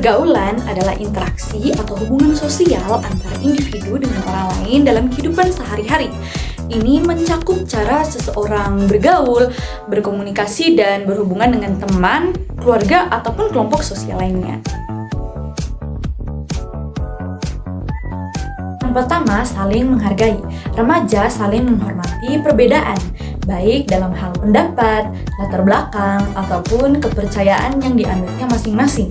Pergaulan adalah interaksi atau hubungan sosial antara individu dengan orang lain dalam kehidupan sehari-hari. Ini mencakup cara seseorang bergaul, berkomunikasi, dan berhubungan dengan teman, keluarga, ataupun kelompok sosial lainnya. Yang pertama, saling menghargai. Remaja saling menghormati perbedaan, baik dalam hal pendapat, latar belakang, ataupun kepercayaan yang dianutnya masing-masing.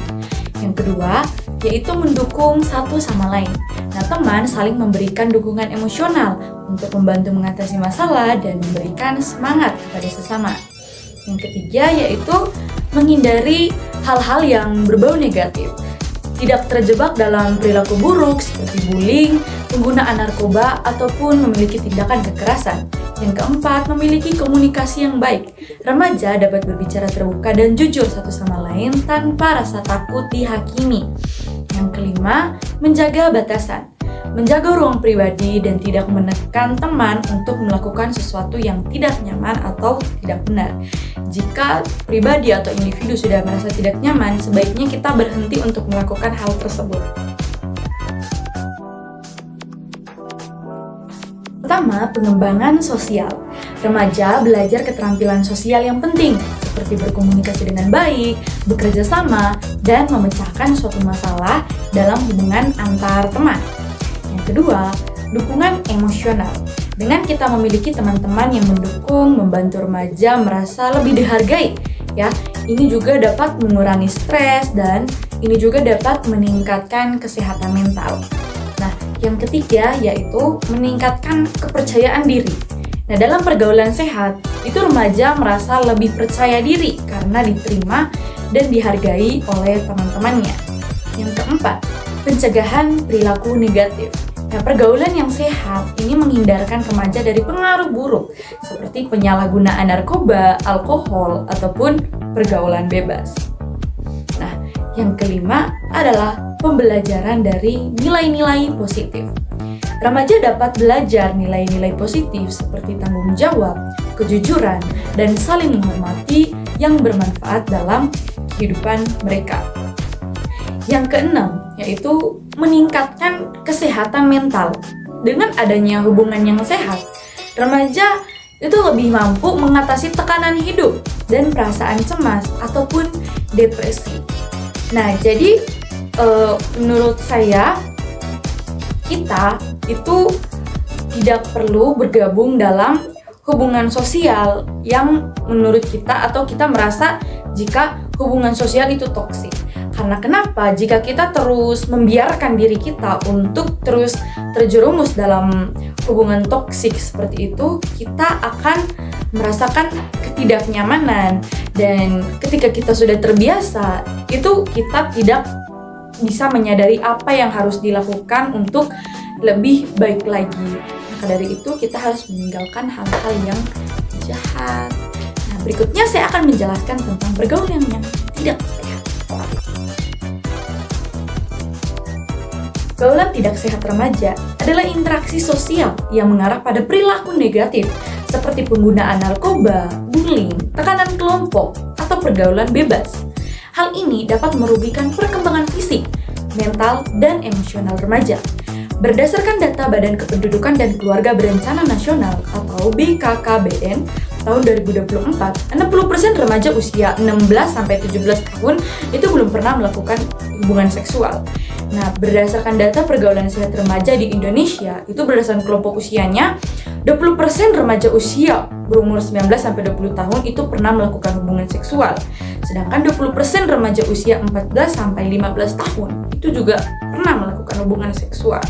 Yang kedua, yaitu mendukung satu sama lain. Nah, teman saling memberikan dukungan emosional untuk membantu mengatasi masalah dan memberikan semangat kepada sesama. Yang ketiga, yaitu menghindari hal-hal yang berbau negatif. Tidak terjebak dalam perilaku buruk seperti bullying, penggunaan narkoba, ataupun memiliki tindakan kekerasan. Yang keempat, memiliki komunikasi yang baik. Remaja dapat berbicara terbuka dan jujur satu sama lain tanpa rasa takut dihakimi. Yang kelima, menjaga batasan. Menjaga ruang pribadi dan tidak menekan teman untuk melakukan sesuatu yang tidak nyaman atau tidak benar. Jika pribadi atau individu sudah merasa tidak nyaman, sebaiknya kita berhenti untuk melakukan hal tersebut. Pertama, pengembangan sosial. Remaja belajar keterampilan sosial yang penting, seperti berkomunikasi dengan baik, bekerja sama, dan memecahkan suatu masalah dalam hubungan antar teman. Yang kedua, dukungan emosional. Dengan kita memiliki teman-teman yang mendukung, membantu remaja merasa lebih dihargai, ya. Ini juga dapat mengurangi stres dan ini juga dapat meningkatkan kesehatan mental. Nah, yang ketiga yaitu meningkatkan kepercayaan diri. Nah, dalam pergaulan sehat, itu remaja merasa lebih percaya diri karena diterima dan dihargai oleh teman-temannya. Yang keempat, pencegahan perilaku negatif. Nah, pergaulan yang sehat ini menghindarkan remaja dari pengaruh buruk seperti penyalahgunaan narkoba, alkohol, ataupun pergaulan bebas. Nah, yang kelima adalah pembelajaran dari nilai-nilai positif. Remaja dapat belajar nilai-nilai positif seperti tanggung jawab, kejujuran, dan saling menghormati yang bermanfaat dalam kehidupan mereka. Yang keenam, yaitu meningkatkan kesehatan mental. Dengan adanya hubungan yang sehat, remaja itu lebih mampu mengatasi tekanan hidup dan perasaan cemas ataupun depresi. Nah, jadi menurut saya, kita itu tidak perlu bergabung dalam hubungan sosial yang menurut kita atau kita merasa jika hubungan sosial itu toksik. Karena kenapa? Jika kita terus membiarkan diri kita untuk terus terjerumus dalam hubungan toksik seperti itu, kita akan merasakan ketidaknyamanan. Dan ketika kita sudah terbiasa, itu kita tidak bisa menyadari apa yang harus dilakukan untuk lebih baik lagi. Maka dari itu kita harus meninggalkan hal-hal yang jahat. Nah, berikutnya saya akan menjelaskan tentang pergaulan yang tidak sehat. Pergaulan tidak sehat remaja adalah interaksi sosial yang mengarah pada perilaku negatif seperti penggunaan narkoba, bullying, tekanan kelompok, atau pergaulan bebas. Hal ini dapat merugikan perkembangan fisik, mental, dan emosional remaja. Berdasarkan data Badan Kependudukan dan Keluarga Berencana Nasional atau BKKBN tahun 2024, 60% remaja usia 16-17 tahun itu belum pernah melakukan hubungan seksual. Nah, berdasarkan data pergaulan sehat remaja di Indonesia, itu berdasarkan kelompok usianya, 20% remaja usia berumur 19-20 tahun itu pernah melakukan hubungan seksual. Sedangkan 20% remaja usia 14-15 tahun itu juga pernah melakukan hubungan seksual.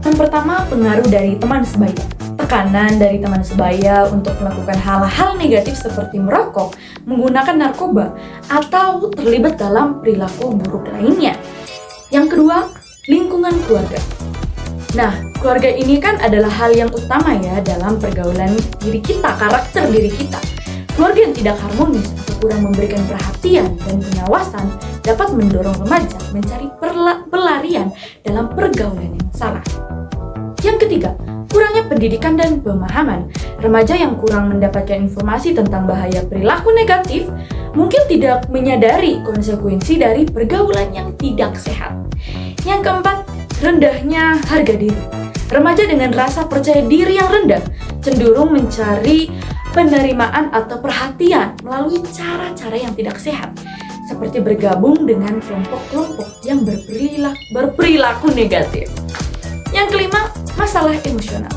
Yang pertama, pengaruh dari teman sebaya. Tekanan dari teman sebaya untuk melakukan hal-hal negatif seperti merokok, menggunakan narkoba, atau terlibat dalam perilaku buruk lainnya. Yang kedua, lingkungan keluarga. Nah, keluarga ini kan adalah hal yang utama ya dalam pergaulan diri kita, karakter diri kita. Keluarga yang tidak harmonis atau kurang memberikan perhatian dan pengawasan dapat mendorong remaja mencari pelarian dalam pergaulan yang salah. Yang ketiga, kurangnya pendidikan dan pemahaman. Remaja yang kurang mendapatkan informasi tentang bahaya perilaku negatif mungkin tidak menyadari konsekuensi dari pergaulan yang tidak sehat. Yang keempat, rendahnya harga diri. Remaja dengan rasa percaya diri yang rendah cenderung mencari penerimaan atau perhatian melalui cara-cara yang tidak sehat, seperti bergabung dengan kelompok-kelompok yang berperilaku negatif. Yang kelima, masalah emosional.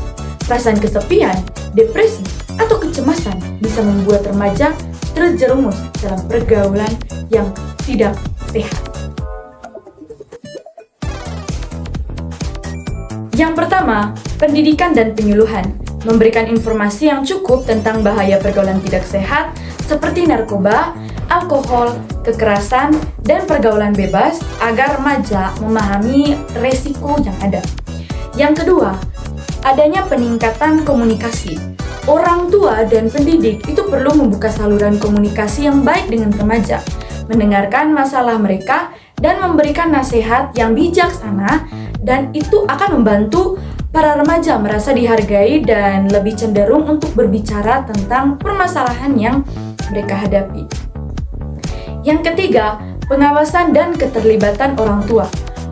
Perasaan kesepian, depresi, atau kecemasan bisa membuat remaja terjerumus dalam pergaulan yang tidak sehat. Yang pertama, pendidikan dan penyuluhan. Memberikan informasi yang cukup tentang bahaya pergaulan tidak sehat seperti narkoba, alkohol, kekerasan, dan pergaulan bebas agar remaja memahami resiko yang ada. Yang kedua, adanya peningkatan komunikasi. Orang tua dan pendidik itu perlu membuka saluran komunikasi yang baik dengan remaja, mendengarkan masalah mereka, dan memberikan nasihat yang bijaksana, dan itu akan membantu para remaja merasa dihargai dan lebih cenderung untuk berbicara tentang permasalahan yang mereka hadapi. Yang ketiga, pengawasan dan keterlibatan orang tua.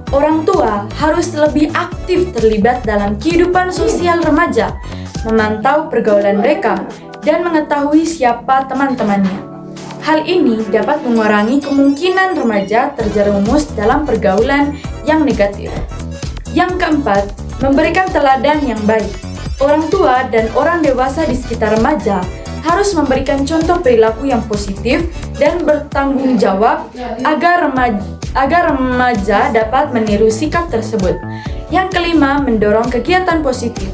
Orang tua harus lebih aktif terlibat dalam kehidupan sosial remaja, memantau pergaulan mereka, dan mengetahui siapa teman-temannya. Hal ini dapat mengurangi kemungkinan remaja terjerumus dalam pergaulan yang negatif. Yang keempat, memberikan teladan yang baik. Orang tua dan orang dewasa di sekitar remaja harus memberikan contoh perilaku yang positif dan bertanggung jawab agar remaja dapat meniru sikap tersebut. Yang kelima, mendorong kegiatan positif.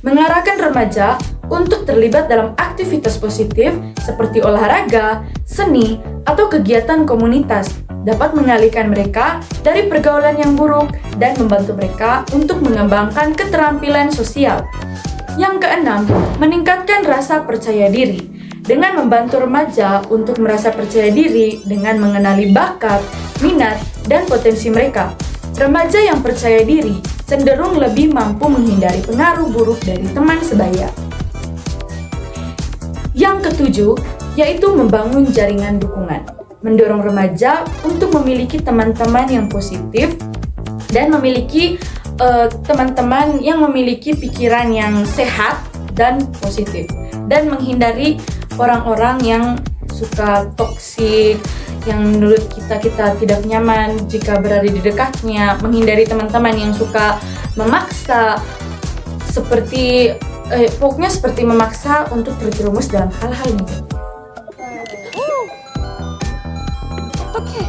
Mengarahkan remaja untuk terlibat dalam aktivitas positif seperti olahraga, seni, atau kegiatan komunitas dapat mengalihkan mereka dari pergaulan yang buruk dan membantu mereka untuk mengembangkan keterampilan sosial. Yang keenam, meningkatkan rasa percaya diri. Dengan membantu remaja untuk merasa percaya diri dengan mengenali bakat, minat, dan potensi mereka. Remaja yang percaya diri cenderung lebih mampu menghindari pengaruh buruk dari teman sebaya. Yang ketujuh, yaitu membangun jaringan dukungan. Mendorong remaja untuk memiliki teman-teman yang positif dan memiliki teman-teman yang memiliki pikiran yang sehat dan positif, dan menghindari orang-orang yang suka toksik, yang menurut kita tidak nyaman jika berada di dekatnya, menghindari teman-teman yang suka memaksa, pokoknya seperti memaksa untuk terjerumus dalam hal-hal negatif. Oke.